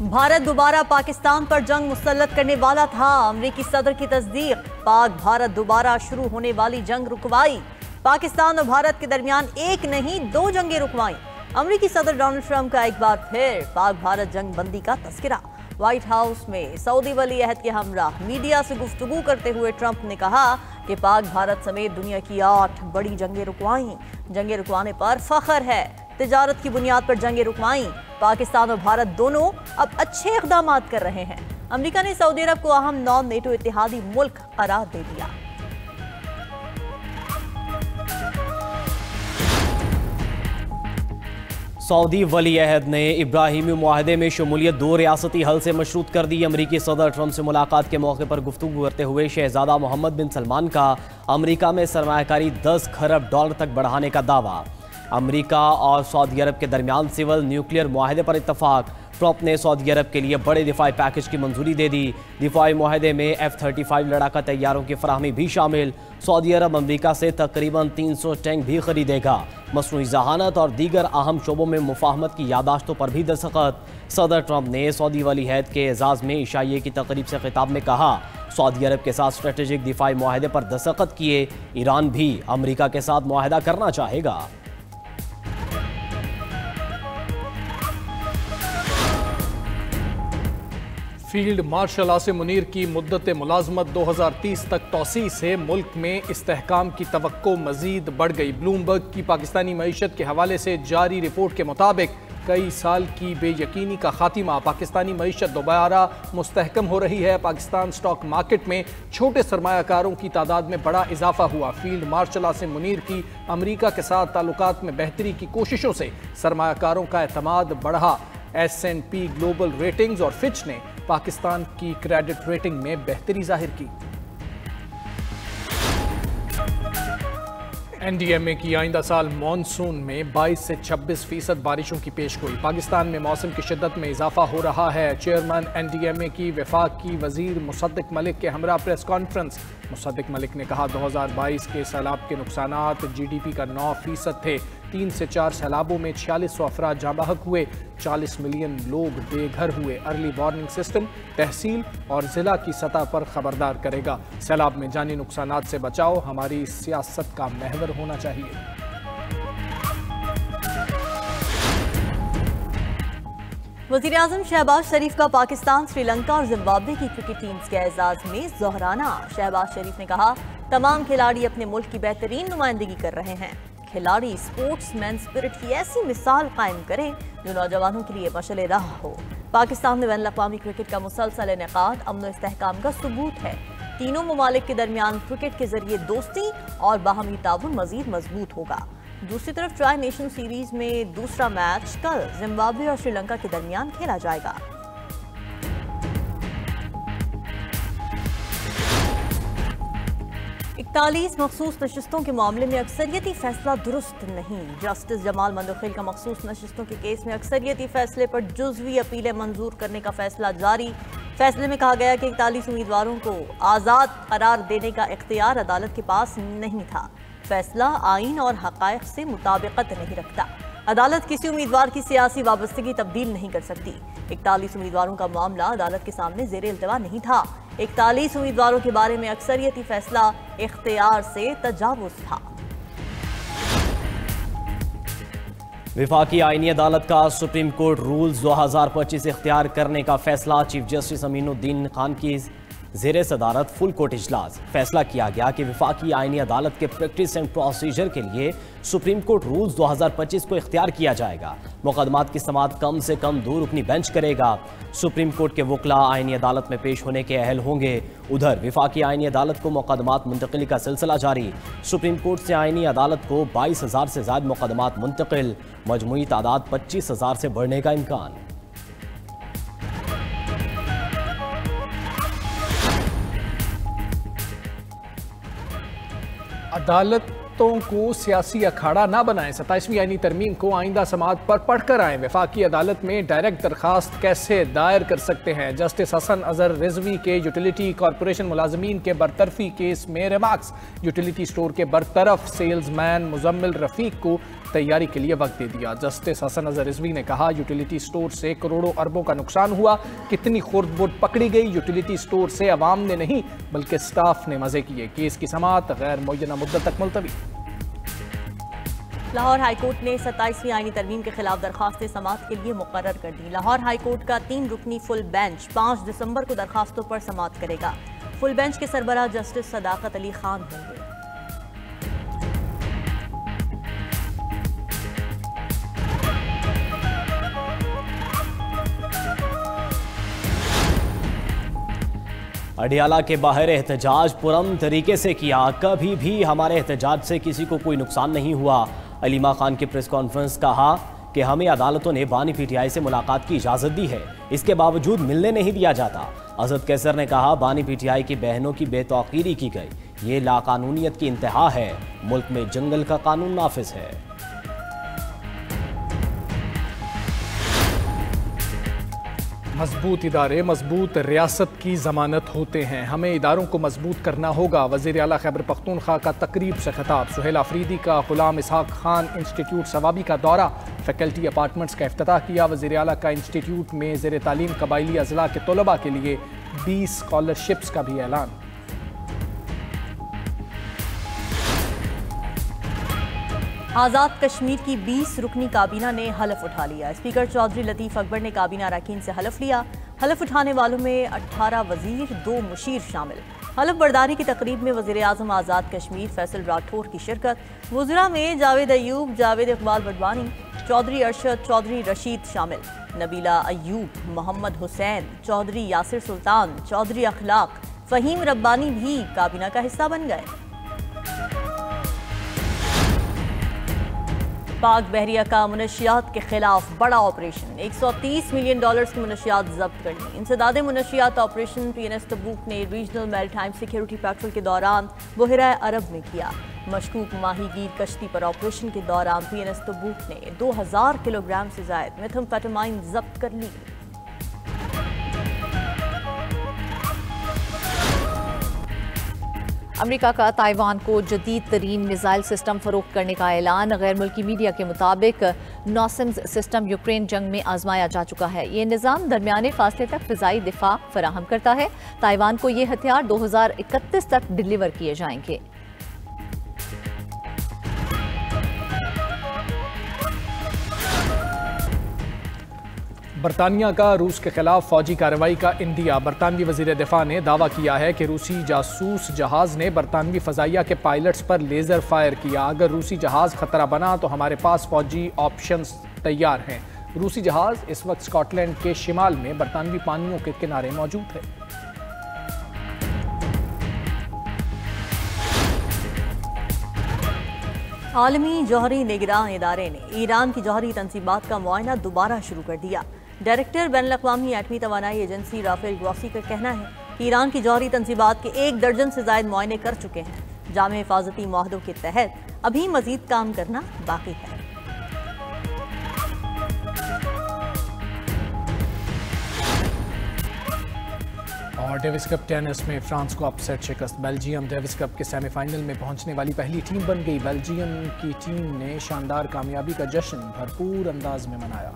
भारत दोबारा पाकिस्तान पर जंग मुसल्लत करने वाला था। अमरीकी सदर की तस्दीक। पाक भारत दोबारा शुरू होने वाली जंग रुकवाई। पाकिस्तान और भारत के दरमियान एक नहीं दो जंगें रुकवाई। अमरीकी सदर डोनाल्ड ट्रंप का एक बार फिर पाक भारत जंग बंदी का तस्करा। व्हाइट हाउस में सऊदी वली अहद के हमराह मीडिया से गुफ्तगू करते हुए ट्रंप ने कहा कि पाक भारत समेत दुनिया की 8 बड़ी जंगें रुकवाई। जंगें रुकवाने पर फख्र है। तिजारत की बुनियाद पर जंगें रुकवाई। पाकिस्तान और भारत दोनों अब अच्छे इक़दाम कर रहे हैं। अमेरिका ने सऊदी अरब को अहम नॉन नेटो इत्तेहादी मुल्क करार दे दिया। सऊदी वली अहद ने इब्राहिमी मुआहदे में शमूलियत 2 रियासती हल से मशरूत कर दी। अमरीकी सदर ट्रंप से मुलाकात के मौके पर गुफ्तगू करते हुए शहजादा मोहम्मद बिन सलमान का अमरीका में सरमायाकारी $10 खरब तक बढ़ाने का दावा। अमरीका और सऊदी अरब के दरमियान सिविल न्यूक्लियर मुआहदे पर इत्तफाक। ट्रंप ने सऊदी अरब के लिए बड़े दिफाई पैकेज की मंजूरी दे दी। दिफाई मुआहदे में F-35 लड़ाका तैयारों की फराहमी भी शामिल। सऊदी अरब अमरीका से तकरीबन 300 टैंक भी खरीदेगा। मसनूई जहानत और दीगर अहम शोबों में मुफाहमत की यादाश्तों पर भी दस्तखत। सदर ट्रंप ने सऊदी वली अहद के एजाज़ में इशाइये की तकरीब से खिताब में कहा, सऊदी अरब के साथ स्ट्रेटेजिक दिफाई मुआहदे पर दस्तखत किए। ईरान भी अमरीका के साथ मुआहदा करना चाहेगा। फील्ड मार्शल आसिम मुनीर की मुद्दत मुलाजमत 2030 तक तोसी से मुल्क में इस्तेहकाम की तवक्को मजीद बढ़ गई। ब्लूमबर्ग की पाकिस्तानी मईशत के हवाले से जारी रिपोर्ट के मुताबिक कई साल की बेयकीनी का खात्मा। पाकिस्तानी मईशत दोबारा मुस्तहकम हो रही है। पाकिस्तान स्टॉक मार्केट में छोटे सरमायाकारों की तादाद में बड़ा इजाफा हुआ। फील्ड मार्शल आसिम मुनीर की अमरीका के साथ ताल्लुकात में बेहतरी की कोशिशों से सरमायाकारों का एतमाद बढ़ा। S&P ग्लोबल रेटिंग्स और फिच ने पाकिस्तान की क्रेडिट रेटिंग में बेहतरी जाहिर की। NDMA की आइंदा साल मानसून में 22 से 26% बारिशों की पेशगोई। पाकिस्तान में मौसम की शिद्दत में इजाफा हो रहा है। चेयरमैन NDMA की वफाकी वजीर मुसद्दिक मलिक के हमरा प्रेस कॉन्फ्रेंस। मुसद्दिक मलिक ने कहा 2022 के सैलाब के नुकसानात GDP का 9% थे। 3 से 4 सैलाबों में 4600 अफराद जाँ बहक हुए। 40 मिलियन लोग बेघर हुए। अर्ली वार्निंग सिस्टम तहसील और जिला की सतह पर खबरदार करेगा। सैलाब में जानी नुकसानात से बचाव हमारी सियासत का महवर होना चाहिए। वज़ीर-ए-आज़म शहबाज शरीफ का पाकिस्तान, श्रीलंका और जिम्बाब्वे की क्रिकेट टीम्स के एजाज में जोहराना। शहबाज शरीफ ने कहा, तमाम खिलाड़ी अपने मुल्क की बेहतरीन नुमाइंदगी कर रहे हैं। खिलाड़ी स्पोर्ट्समैन स्पिरिट की ऐसी मिसाल कायम करें जो नौजवानों के लिए मशअले राह हो। पाकिस्तान में बैनुल-अक़वामी क्रिकेट का मुसलसल इनेकाद अमन व इस्तेहकाम का सबूत है। तीनों ममालिक के दरमियान क्रिकेट के जरिए दोस्ती और बाहमी ताउन मजीद मजबूत होगा। दूसरी तरफ ट्राई नेशन सीरीज में दूसरा मैच कल जिम्बाब्वे और श्रीलंका के दरमियान खेला जाएगा। 41 मखसूस नशिस्तों के मामले में अक्सरियती फैसला दुरुस्त नहीं। जस्टिस जमाल मंदखिल का मखसूस नशिस्तों के केस में अक्सरियती फैसले पर जुज़वी अपीलें मंजूर करने का फैसला जारी। फैसले में कहा गया कि 41 उम्मीदवारों को आज़ाद करार देने का इख्तियार अदालत के पास नहीं था। फैसला आइन और हक़ाइक़ से मुताबिकत नहीं रखता। अदालत किसी उम्मीदवार की सियासी वाबस्तगी तब्दील नहीं कर सकती। 41 उम्मीदवारों का मामला अदालत के सामने ज़ेरे इल्तवा नहीं था। 41 उम्मीदवारों के बारे में अक्सरियती फैसला इख्तियार से तजावुज़ था। वफाकी आईनी अदालत का सुप्रीम कोर्ट रूल्स 2025 इख्तियार करने का फैसला। चीफ जस्टिस अमीनुद्दीन खान की ज़ेरे सदारत फुल कोर्ट इजलास। फैसला किया गया कि वफाकी आईनी अदालत के प्रैक्टिस एंड प्रोसीजर के लिए सुप्रीम कोर्ट रूल्स 2025 को इख्तियार किया जाएगा। मुकदमात की समाअत कम से कम 2 रुकनी बेंच करेगा। सुप्रीम कोर्ट के वकला आईनी अदालत में पेश होने के अहल होंगे। उधर वफाकी आईनी अदालत को मुकदमात मुंतकिली का सिलसिला जारी। सुप्रीम कोर्ट से आईनी अदालत को 22,000 से ज़्यादा मुकदमात मुंतकिल। मजमूई तादाद 25,000 से बढ़ने का इम्कान। अदालतों को सियासी अखाड़ा ना बनाएं। 27वीं आईनी तरमीम को आइंदा समाअत पर पढ़कर आएं। वफाकी अदालत में डायरेक्ट दरखास्त कैसे दायर कर सकते हैं? जस्टिस हसन अजहर रिजवी के यूटिलिटी कॉरपोरेशन मुलाजमीन के बरतरफी केस में रिमार्क्स। यूटिलिटी स्टोर के बरतरफ सेल्समैन मुजम्मिल रफीक को तैयारी के लिए वक्त दे दिया। जस्टिस हसन अजहर रिजवी ने कहा, यूटिलिटी स्टोर से करोड़ों अरबों का नुकसान हुआ, कितनी खुर्द-बुर्द पकड़ी गई, यूटिलिटी स्टोर से अवाम ने नहीं बल्कि स्टाफ ने मजे किए। केस की समाअत गैर मुअय्यना मुद्दत तक मुलतवी। लाहौर हाईकोर्ट ने 27वीं आईनी तरमीम के खिलाफ दरखास्तें समाअत के लिए मुकर्रर कर दी। लाहौर हाईकोर्ट का 3 रुकनी फुल बेंच 5 दिसंबर को दरखास्तों पर समाअत करेगा। फुल बेंच के सरबराह जस्टिस सदाकत अली खान होंगे। अडियाला के बाहर एहतजाज पुरअमन तरीके से किया, कभी भी हमारे एहतजाज से किसी को कोई नुकसान नहीं हुआ। अलीमा खान की प्रेस कॉन्फ्रेंस कहा कि हमें अदालतों ने बानी पीटीआई से मुलाकात की इजाज़त दी है, इसके बावजूद मिलने नहीं दिया जाता। असद कैसर ने कहा, बानी पीटीआई की बहनों की बेतौकीरी की गई, ये लाकानूनियत की इंतहा है। मुल्क में जंगल का कानून नाफिज है। मजबूत इदारे मजबूत रियासत की जमानत होते हैं, हमें इदारों को मजबूत करना होगा। वज़ीर आला खैबर पख्तूनख्वा का तकरीब से खिताब। सुहेल आफरीदी का गुलाम इसहाक खान इंस्टीट्यूट सवाबी का दौरा, फैकल्टी अपार्टमेंट्स का इफ्तिताह किया। वज़ीर आला का इंस्टीट्यूट में ज़ेर तालीम कबाइली अज़ला के तलबा के लिए 20 स्कॉलरशिप्स का भी ऐलान। आज़ाद कश्मीर की 20 रुकनी काबीना ने हलफ उठा लिया। स्पीकर चौधरी लतीफ़ अकबर ने काबीना अरकान से हलफ लिया। हलफ उठाने वालों में 18 वजीर 2 मुशीर शामिल। हलफ बर्दारी की तकरीब में वज़ीर आज़म आज़ाद कश्मीर फैसल राठौर की शिरकत। वज़रा में जावेद अयूब, जावेद इकबाल बडवानी, चौधरी अरशद, चौधरी रशीद शामिल। नबीला अयूब, मोहम्मद हुसैन, चौधरी यासिर सुल्तान, चौधरी अखलाक, फ़हीम रब्बानी भी काबीना का हिस्सा बन गए। पाक बहरिया का मुनशियात के खिलाफ बड़ा ऑपरेशन, 130 मिलियन डॉलर्स की मुनशियात जब्त करनी। इंसदादे मुनशियात ऑपरेशन PNS तबूक ने रीजनल मैरीटाइम सिक्योरिटी पेट्रोल के दौरान बहरा अरब में किया। मशकूक माहीगीर कश्ती पर ऑपरेशन के दौरान PNS तबूक ने 2000 किलोग्राम से जायद मेथाम्फेटामाइन जब्त कर ली। अमेरिका का ताइवान को जदीद तरीन मिसाइल सिस्टम फरोख्त करने का ऐलान। गैर मुल्की मीडिया के मुताबिक नौसिम्स सिस्टम यूक्रेन जंग में आजमाया जा चुका है। ये निज़ाम दरमियाने फासले तक फ़िज़ाई दिफा फराहम करता है। ताइवान को ये हथियार 2031 तक डिलीवर किए जाएंगे। बरतानिया का रूस के खिलाफ फौजी कार्रवाई का इंदिया। बरतानवी वजीर दिफा ने दावा किया है कि रूसी जासूस जहाज ने बरतानवी फजाइया के पायलट्स पर लेजर फायर किया। अगर रूसी जहाज खतरा बना तो हमारे पास फौजी ऑप्शंस तैयार हैं। रूसी जहाज इस वक्त स्कॉटलैंड के शिमाल में बरतानवी पानियों के किनारे मौजूद है। आलमी जौहरी निगरान इदारे ने ईरान की जौहरी तंसीबात का मुआयना दोबारा शुरू कर दिया। डायरेक्टर बैनुल-अक़वामी एटमी तवानाई एजेंसी राफेल ग्रॉसी का कहना है कि ईरान की जौहरी तंसीबात के 1 दर्जन से जायद मुआयने कर चुके हैं। जामे हिफाजती मुआहदों के तहत अभी मजीद काम करना बाकी है। और डेविस कप टेनिस में फ्रांस को अपसेट शिकस्त। बेल्जियम डेविस कप के सेमीफाइनल में पहुंचने वाली पहली टीम बन गई। बेल्जियम की टीम ने शानदार कामयाबी का जश्न भरपूर अंदाज में मनाया।